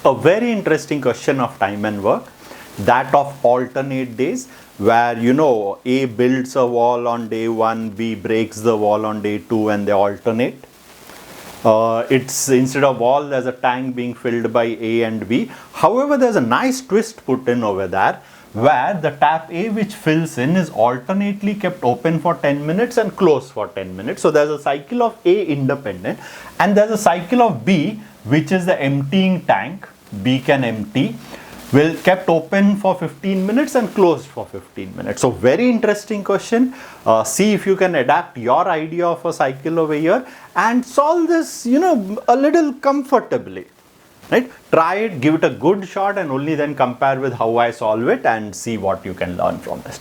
a very interesting question of time and work, that of alternate days, where A builds a wall on day 1, B breaks the wall on day 2, and they alternate. It's instead of wall, there's a tank being filled by A and B. However, there's a nice twist put in over there, where the tap A which fills in is alternately kept open for 10 minutes and closed for 10 minutes. So there's a cycle of A independent, and there's a cycle of B, which is the emptying tank. B can empty, will kept open for 15 minutes and closed for 15 minutes. So very interesting question. See if you can adapt your idea of a cycle over here and solve this, a little comfortably. Right? Try it, give it a good shot, and only then compare with how I solve it and see what you can learn from this.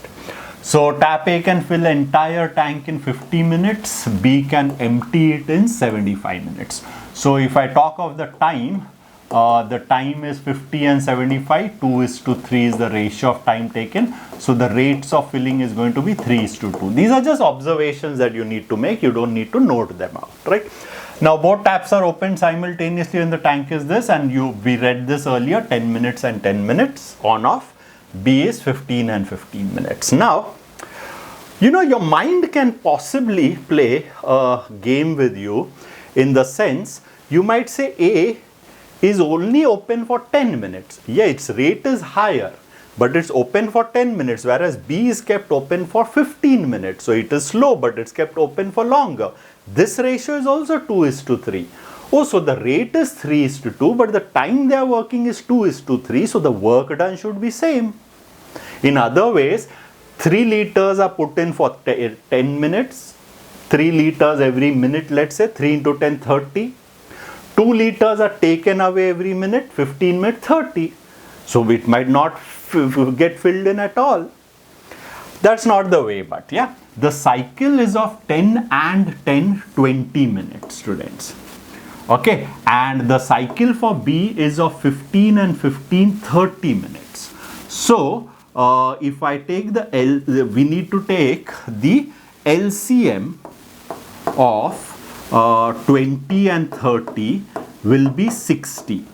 So tap A can fill the entire tank in 50 minutes, B can empty it in 75 minutes. So if I talk of the time is 50 and 75, 2:3 is the ratio of time taken. So the rates of filling is going to be 3:2. These are just observations that you need to make. You don't need to note them out, right? Now both taps are open simultaneously when the tank is this, and we read this earlier, 10 minutes and 10 minutes on off. B is 15 and 15 minutes. Now, your mind can possibly play a game with you, in the sense you might say A is only open for 10 minutes. Yeah, its rate is higher, but it's open for 10 minutes, whereas B is kept open for 15 minutes. So it is slow, but it's kept open for longer. This ratio is also 2:3. Oh, so the rate is 3:2, but the time they are working is 2:3, so the work done should be same. In other ways, 3 liters are put in for 10 minutes, 3 liters every minute, let's say 3 into 10, 30. 2 liters are taken away every minute, 15 minutes, 30. So it might not get filled in at all. That's not the way, but yeah. The cycle is of 10 and 10, 20 minutes, students. Okay, and the cycle for B is of 15 and 15, 30 minutes. So, if I take we need to take the LCM of 20 and 30 will be 60.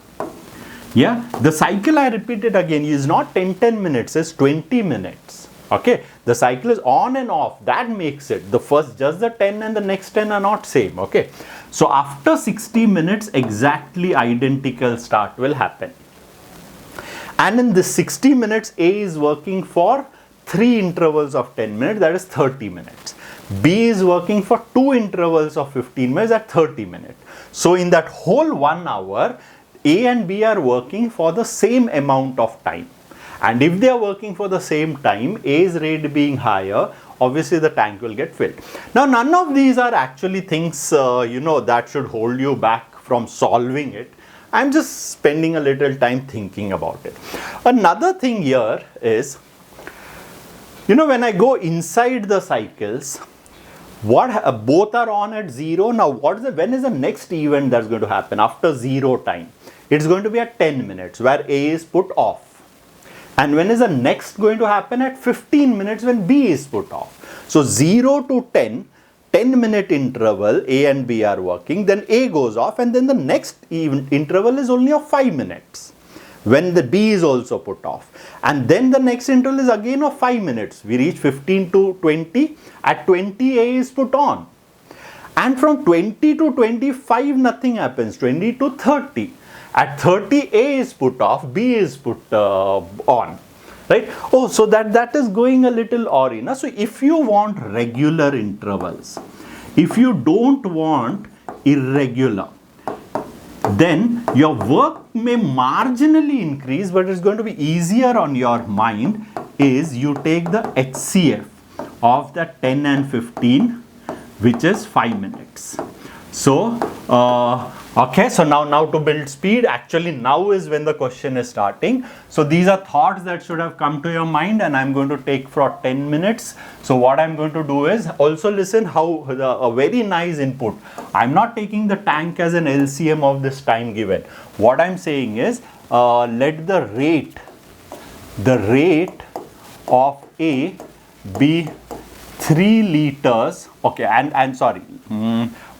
Yeah, the cycle, I repeat it again, is not 10 minutes, it's 20 minutes. Okay, the cycle is on and off, that makes it. The first, just the 10 and the next 10 are not same. Okay, so after 60 minutes, exactly identical start will happen. And in this 60 minutes, A is working for 3 intervals of 10 minutes, that is 30 minutes. B is working for 2 intervals of 15 minutes at 30 minutes. So in that whole 1 hour, A and B are working for the same amount of time. And if they are working for the same time, A's rate being higher, obviously the tank will get filled. Now none of these are actually things that should hold you back from solving it. I'm just spending a little time thinking about it. Another thing here is, when I go inside the cycles, both are on at 0. Now when is the next event that's going to happen after 0 time? It's going to be at 10 minutes where A is put off. And when is the next going to happen? At 15 minutes when B is put off. So 0 to 10, 10-minute interval, A and B are working, then A goes off, and then the next interval is only of 5 minutes when the B is also put off. And then the next interval is again of 5 minutes. We reach 15 to 20. At 20, A is put on. And from 20 to 25, nothing happens. 20 to 30. At 30, A is put off, B is put on, right? Oh, so that is going a little awry. So if you want regular intervals, if you don't want irregular, then your work may marginally increase, but it's going to be easier on your mind is you take the HCF of the 10 and 15, which is 5 minutes. So, okay, so now to build speed, actually now is when the question is starting. So these are thoughts that should have come to your mind, and I'm going to take for 10 minutes. So what I'm going to do is also listen how a very nice input. I'm not taking the tank as an LCM of this time given. What I'm saying is let the rate of A be 3 liters. Okay, and sorry.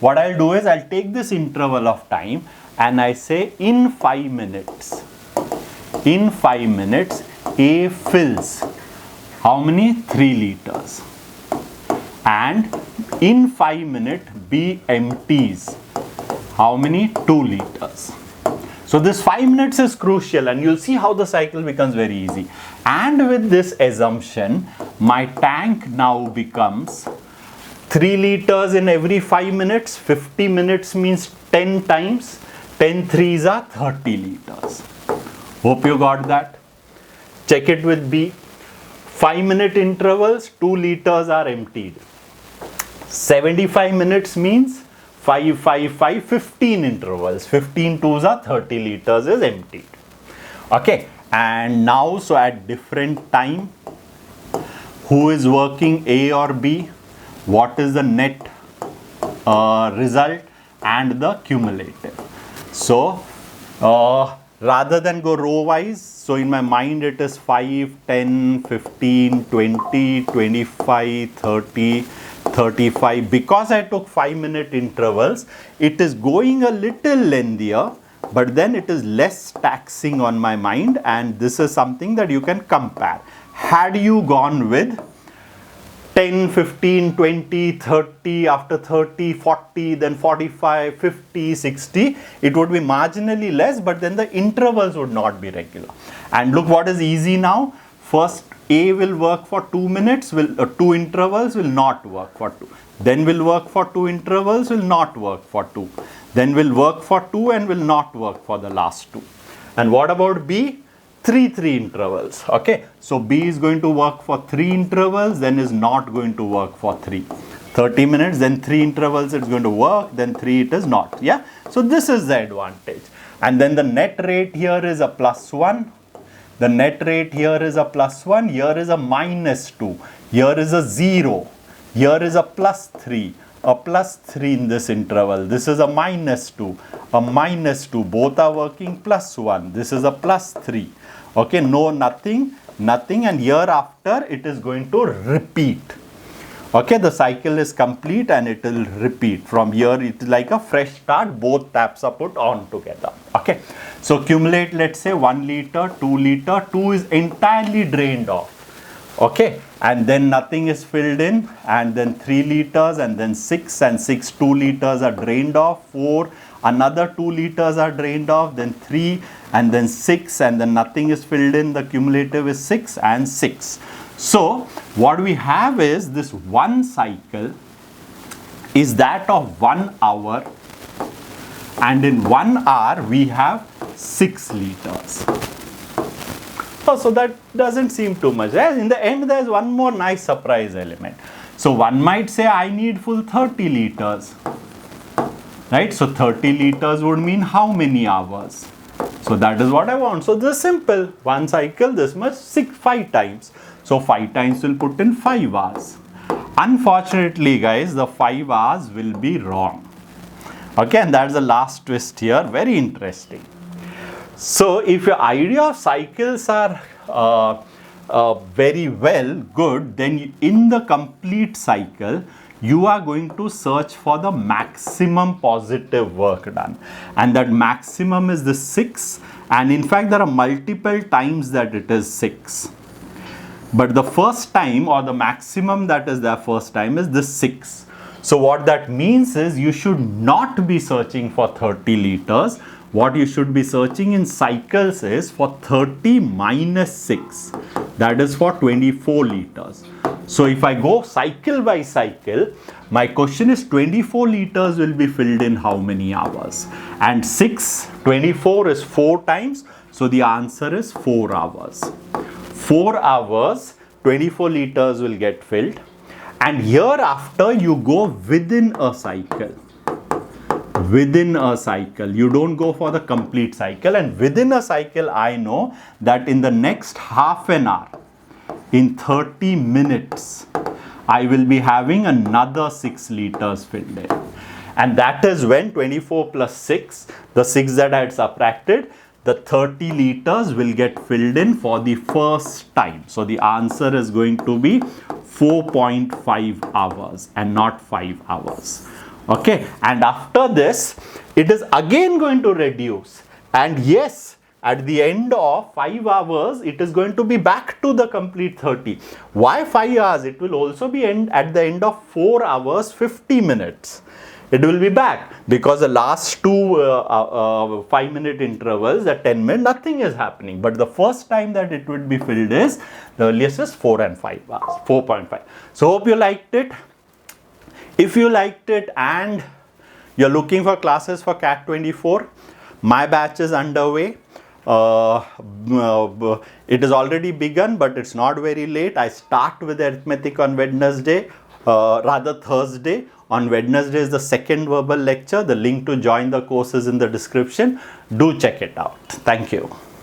What I'll do is I'll take this interval of time and I say in 5 minutes, A fills how many? 3 liters. And in 5 minutes, B empties how many? 2 liters. So this 5 minutes is crucial, and you'll see how the cycle becomes very easy. And with this assumption, my tank now becomes 3 liters in every 5 minutes. 50 minutes means 10 times. 10 threes are 30 liters. Hope you got that. Check it with B. 5-minute intervals, 2 liters are emptied. 75 minutes means 5, 5, 5, 15 intervals. 15 twos are 30 liters is emptied. Okay. And now, so at different time, who is working, A or B? What is the net result and the cumulative? So, rather than go row wise, so in my mind it is 5, 10, 15, 20, 25, 30, 35. Because I took 5-minute intervals, it is going a little lengthier, but then it is less taxing on my mind, and this is something that you can compare. Had you gone with 10, 15, 20, 30, after 30, 40, then 45, 50, 60, it would be marginally less, but then the intervals would not be regular. And look what is easy now. First, A will work for 2 minutes, 2 intervals will not work for 2. Then will work for 2 intervals, will not work for 2. Then will work for 2 and will not work for the last 2. And what about B? 3 intervals. Okay, so B is going to work for 3 intervals, then is not going to work for 3. 30 minutes, then 3 intervals it's going to work, then 3 it is not. Yeah, so this is the advantage. And then the net rate here is a +1. The net rate here is a +1. Here is a -2. Here is a 0. Here is a +3. A +3 in this interval. This is a -2. A -2. Both are working +1. This is a +3. Okay, no, nothing. And hereafter it is going to repeat. Okay, the cycle is complete and it will repeat. From here it is like a fresh start. Both taps are put on together. Okay, so accumulate, let's say 1 liter, 2 liter. 2 is entirely drained off. Okay, and then nothing is filled in, and then 3 liters, and then 6, and 6, 2 liters are drained off. 4, another 2 liters are drained off, then 3, and then 6, and then nothing is filled in. The cumulative is 6 and 6. So what we have is this one cycle is that of 1 hour, and in 1 hour we have 6 liters. Oh, so that doesn't seem too much. In the end, there's one more nice surprise element. So one might say I need full 30 liters. Right? So 30 liters would mean how many hours? So that is what I want. So this is simple. One cycle, this much, 5 times. So 5 times will put in 5 hours. Unfortunately, guys, the 5 hours will be wrong. Okay, and that's the last twist here. Very interesting. So if your idea of cycles are very good, then in the complete cycle, you are going to search for the maximum positive work done. And that maximum is the 6. And in fact, there are multiple times that it is 6. But the first time, or the maximum that is there first time, is the 6. So what that means is you should not be searching for 30 liters. What you should be searching in cycles is for 30 minus 6. That is for 24 liters. So if I go cycle by cycle, my question is 24 liters will be filled in how many hours? And 24 is 4 times. So the answer is 4 hours. 4 hours, 24 liters will get filled. And hereafter you go within a cycle. Within a cycle, you don't go for the complete cycle, and within a cycle I know that in the next half an hour, in 30 minutes, I will be having another 6 liters filled in. And that is when 24 plus 6, the 6 that I had subtracted, the 30 liters will get filled in for the first time. So the answer is going to be 4.5 hours and not 5 hours. Okay, and after this, it is again going to reduce. And yes, at the end of 5 hours, it is going to be back to the complete 30. Why 5 hours? It will also be at the end of 4 hours, 50 minutes. It will be back because the last two 5-minute intervals at 10 minutes, nothing is happening. But the first time that it would be filled is, the earliest is 4 and 5 hours, 4.5. So hope you liked it. If you liked it and you're looking for classes for CAT 24, my batch is underway. It is already begun, but it's not very late. I start with arithmetic on Wednesday, rather Thursday. On Wednesday is the second verbal lecture. The link to join the course is in the description. Do check it out. Thank you.